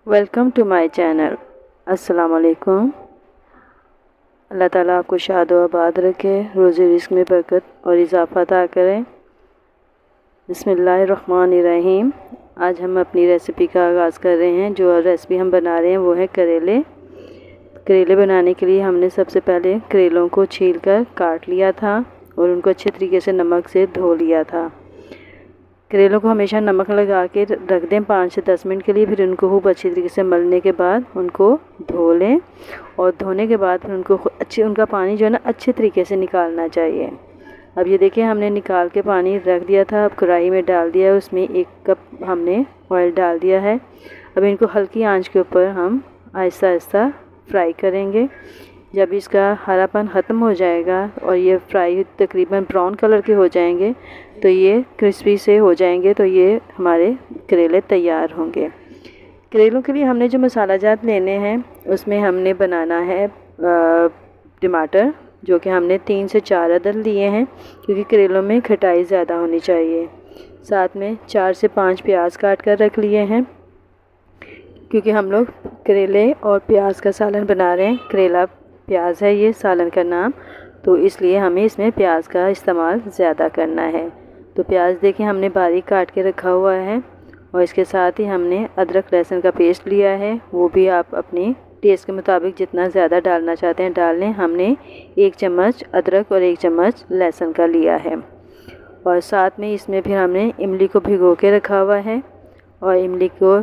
Welcome to my channel. अस्सलाम वालेकुम। अल्लाह ताला आपको शाद व आबाद रखे, रोज़ी रिस्क में बरकत और इजाफ़ा अता करें। बिस्मिल्लाहिर्रहमानिर्रहीम। आज हम अपनी रेसिपी का आगाज़ कर रहे हैं। जो रेसिपी हम बना रहे हैं वो है करेले। करेले बनाने के लिए हमने सबसे पहले करेलों को छील कर काट लिया था और उनको अच्छे तरीके से नमक से धो लिया था। करेलों को हमेशा नमक लगा के रख दें 5 से 10 मिनट के लिए। फिर उनको खूब अच्छी तरीके से मलने के बाद उनको धो लें और धोने के बाद फिर उनका पानी जो है ना अच्छे तरीके से निकालना चाहिए। अब ये देखिए हमने निकाल के पानी रख दिया था। अब कढ़ाई में डाल दिया, उसमें 1 कप हमने ऑयल डाल दिया है। अब इनको हल्की आंच के ऊपर हम आहिस्ता आहिस्ता फ्राई करेंगे। जब इसका हरापन ख़त्म हो जाएगा और ये फ्राई तकरीबन ब्राउन कलर के हो जाएंगे, तो ये क्रिस्पी से हो जाएंगे, तो ये हमारे करेले तैयार होंगे। करेलों के लिए हमने जो मसाला जात लेने हैं उसमें हमने बनाना है टमाटर, जो कि हमने 3 से 4 अदद लिए हैं, क्योंकि करेलों में खटाई ज़्यादा होनी चाहिए। साथ में 4 से 5 प्याज काट कर रख लिए हैं, क्योंकि हम लोग करेले और प्याज का सालन बना रहे हैं। करेला प्याज है ये सालन का नाम, तो इसलिए हमें इसमें प्याज का इस्तेमाल ज़्यादा करना है। तो प्याज देखिए हमने बारीक काट के रखा हुआ है और इसके साथ ही हमने अदरक लहसुन का पेस्ट लिया है। वो भी आप अपने टेस्ट के मुताबिक जितना ज़्यादा डालना चाहते हैं डाल लें। हमने 1 चम्मच अदरक और 1 चम्मच लहसुन का लिया है। और साथ में इसमें फिर हमने इमली को भिगो के रखा हुआ है। और इमली को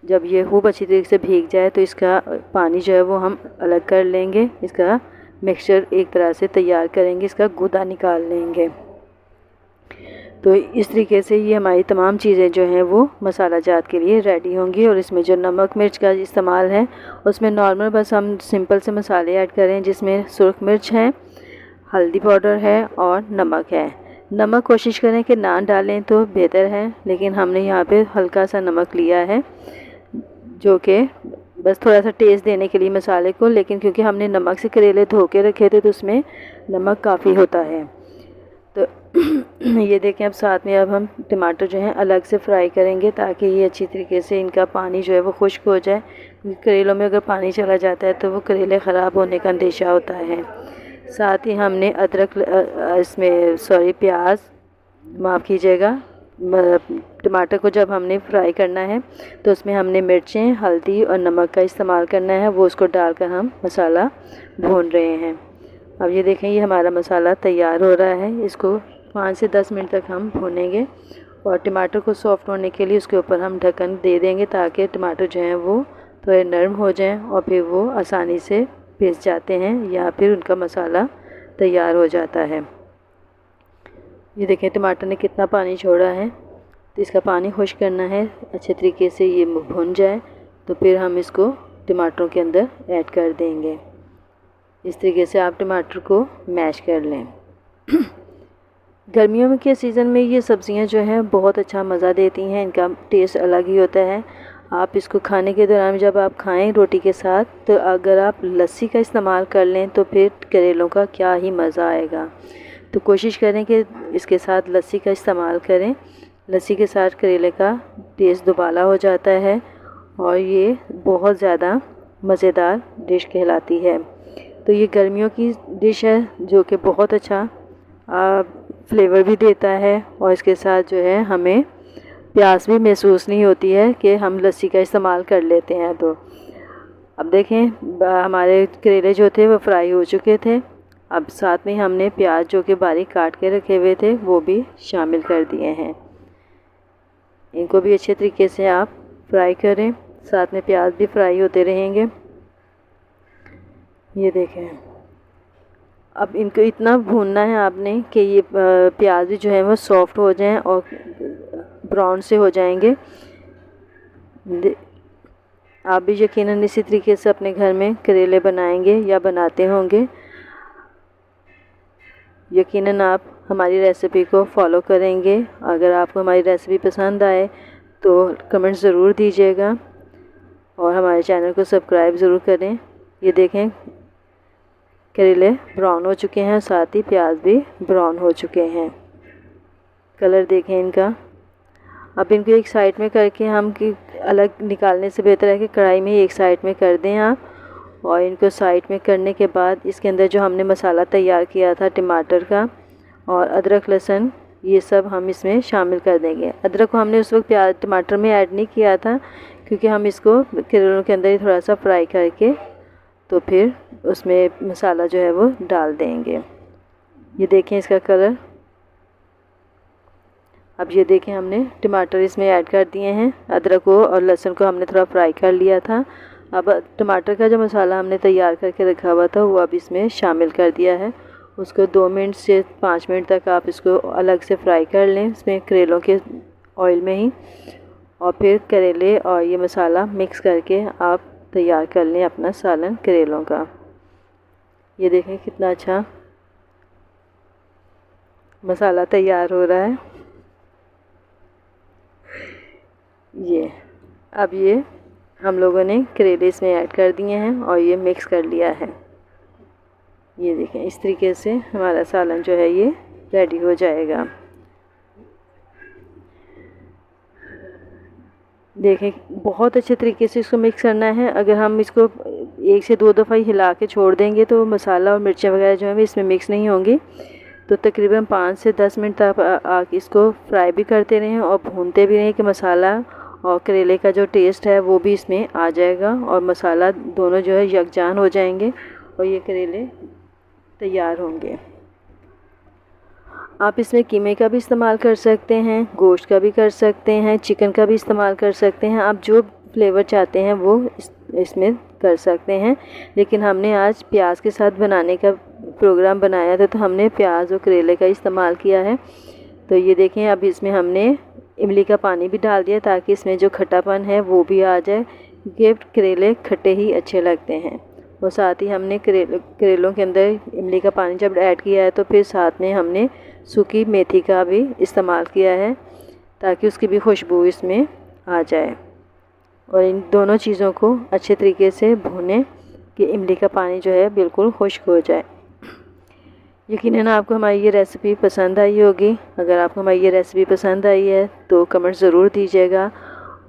जब ये खूब अच्छी तरीके से भीग जाए तो इसका पानी जो है वो हम अलग कर लेंगे। इसका मिक्सचर एक तरह से तैयार करेंगे, इसका गूदा निकाल लेंगे। तो इस तरीके से ये हमारी तमाम चीज़ें जो हैं वो मसाला जात के लिए रेडी होंगी। और इसमें जो नमक मिर्च का इस्तेमाल है उसमें नॉर्मल बस हम सिंपल से मसाले ऐड करें, जिसमें सुर्ख मिर्च है, हल्दी पाउडर है और नमक है। नमक कोशिश करें कि ना डालें तो बेहतर है, लेकिन हमने यहाँ पे हल्का सा नमक लिया है, जो कि बस थोड़ा सा टेस्ट देने के लिए मसाले को। लेकिन क्योंकि हमने नमक से करेले धो के रखे थे तो उसमें नमक काफ़ी होता है। तो ये देखें अब साथ में अब हम टमाटर जो हैं अलग से फ्राई करेंगे, ताकि ये अच्छी तरीके से इनका पानी जो है वो खुश्क हो जाए। क्योंकि करेलों में अगर पानी चला जाता है तो वो करेले ख़राब होने का अंदेशा होता है। साथ ही हमने प्याज माफ़ कीजिएगा, टमाटर को जब हमने फ्राई करना है तो उसमें हमने मिर्चें, हल्दी और नमक का इस्तेमाल करना है। वो उसको डालकर हम मसाला भून रहे हैं। अब ये देखें ये हमारा मसाला तैयार हो रहा है। इसको 5 से 10 मिनट तक हम भूनेंगे और टमाटर को सॉफ्ट होने के लिए उसके ऊपर हम ढक्कन दे देंगे, ताकि टमाटर जो हैं वो थोड़े नरम हो जाएं और फिर वो आसानी से पिस जाते हैं या फिर उनका मसाला तैयार हो जाता है। ये देखें टमाटर ने कितना पानी छोड़ा है, तो इसका पानी खुश्क करना है। अच्छे तरीके से ये भुन जाए तो फिर हम इसको टमाटरों के अंदर ऐड कर देंगे। इस तरीके से आप टमाटर को मैश कर लें। गर्मियों के सीज़न में ये सब्ज़ियां जो हैं बहुत अच्छा मज़ा देती हैं, इनका टेस्ट अलग ही होता है। आप इसको खाने के दौरान जब आप खाएं रोटी के साथ, तो अगर आप लस्सी का इस्तेमाल कर लें तो फिर करेलों का क्या ही मज़ा आएगा। तो कोशिश करें कि इसके साथ लस्सी का इस्तेमाल करें। लस्सी के साथ करेले का टेस्ट दुबाला हो जाता है और ये बहुत ज़्यादा मज़ेदार डिश कहलाती है। तो ये गर्मियों की डिश है जो कि बहुत अच्छा फ्लेवर भी देता है, और इसके साथ जो है हमें प्यास भी महसूस नहीं होती है कि हम लस्सी का इस्तेमाल कर लेते हैं। तो अब देखें हमारे करेले जो थे वो फ्राई हो चुके थे। अब साथ में हमने प्याज जो कि बारीक काट के रखे हुए थे वो भी शामिल कर दिए हैं। इनको भी अच्छे तरीके से आप फ्राई करें, साथ में प्याज भी फ्राई होते रहेंगे। ये देखें अब इनको इतना भूनना है आपने कि ये प्याज भी जो है वो सॉफ्ट हो जाएं और ब्राउन से हो जाएंगे। आप भी यकीनन इसी तरीके से अपने घर में करेले बनाएंगे या बनाते होंगे। यकीनन आप हमारी रेसिपी को फॉलो करेंगे। अगर आपको हमारी रेसिपी पसंद आए तो कमेंट ज़रूर दीजिएगा और हमारे चैनल को सब्सक्राइब ज़रूर करें। ये देखें करेले ब्राउन हो चुके हैं, साथ ही प्याज भी ब्राउन हो चुके हैं। कलर देखें इनका। अब इनको एक साइड में करके हम अलग निकालने से बेहतर है कि कढ़ाई में एक साइड में कर दें आप। और इनको साइड में करने के बाद इसके अंदर जो हमने मसाला तैयार किया था टमाटर का और अदरक लहसुन, ये सब हम इसमें शामिल कर देंगे। अदरक को हमने उस वक्त प्याज टमाटर में ऐड नहीं किया था, क्योंकि हम इसको करेलों के अंदर ही थोड़ा सा फ्राई करके तो फिर उसमें मसाला जो है वो डाल देंगे। ये देखें इसका कलर। अब ये देखें हमने टमाटर इसमें ऐड कर दिए हैं। अदरक को और लहसुन को हमने थोड़ा फ्राई कर लिया था। अब टमाटर का जो मसाला हमने तैयार करके रखा हुआ था वो अब इसमें शामिल कर दिया है। उसको 2 मिनट से 5 मिनट तक आप इसको अलग से फ्राई कर लें इसमें करेलों के ऑयल में ही। और फिर करेले और ये मसाला मिक्स करके आप तैयार कर लें अपना सालन करेलों का। ये देखें कितना अच्छा मसाला तैयार हो रहा है। अब ये हम लोगों ने करेले इसमें ऐड कर दिए हैं और ये मिक्स कर लिया है। ये देखें इस तरीके से हमारा सालन जो है ये रेडी हो जाएगा। देखें बहुत अच्छे तरीके से इसको मिक्स करना है। अगर हम इसको 1 से 2 दफ़ा ही हिला के छोड़ देंगे तो मसाला और मिर्चें वगैरह जो है इसमें मिक्स नहीं होंगी। तो तकरीबन 5 से 10 मिनट तक आप इसको फ्राई भी करते रहें और भूनते भी रहें कि मसाला और करेले का जो टेस्ट है वो भी इसमें आ जाएगा और मसाला दोनों जो है यकजान हो जाएंगे और ये करेले तैयार होंगे। आप इसमें कीमे का भी इस्तेमाल कर सकते हैं, गोश्त का भी कर सकते हैं, चिकन का भी इस्तेमाल कर सकते हैं। आप जो फ्लेवर चाहते हैं वो इसमें कर सकते हैं। लेकिन हमने आज प्याज के साथ बनाने का प्रोग्राम बनाया था तो हमने प्याज और करेले का इस्तेमाल किया है। तो ये देखें अब इसमें हमने इमली का पानी भी डाल दिया ताकि इसमें जो खट्टापन है वो भी आ जाए, क्योंकि करेले खट्टे ही अच्छे लगते हैं। और साथ ही हमने करेलों के अंदर इमली का पानी जब ऐड किया है तो फिर साथ में हमने सूखी मेथी का भी इस्तेमाल किया है ताकि उसकी भी खुशबू इसमें आ जाए। और इन दोनों चीज़ों को अच्छे तरीके से भूनें कि इमली का पानी जो है बिल्कुल खुश्क हो जाए। यकीनन आपको हमारी ये रेसिपी पसंद आई होगी। अगर आपको हमारी ये रेसिपी पसंद आई है तो कमेंट ज़रूर दीजिएगा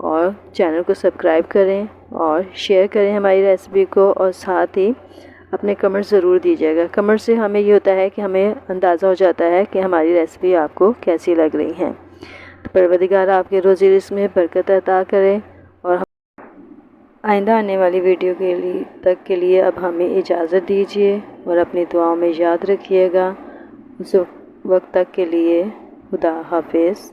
और चैनल को सब्सक्राइब करें और शेयर करें हमारी रेसिपी को, और साथ ही अपने कमेंट ज़रूर दीजिएगा। कमेंट से हमें ये होता है कि हमें अंदाज़ा हो जाता है कि हमारी रेसिपी आपको कैसी लग रही है। तो परवरदिगार आपके रोज़ी रिज़्क़ में बरकत अता करें। और आइंदा आने वाली वीडियो के लिए अब हमें इजाज़त दीजिए और अपनी दुआओं में याद रखिएगा। उस वक्त तक के लिए खुदा हाफिज़।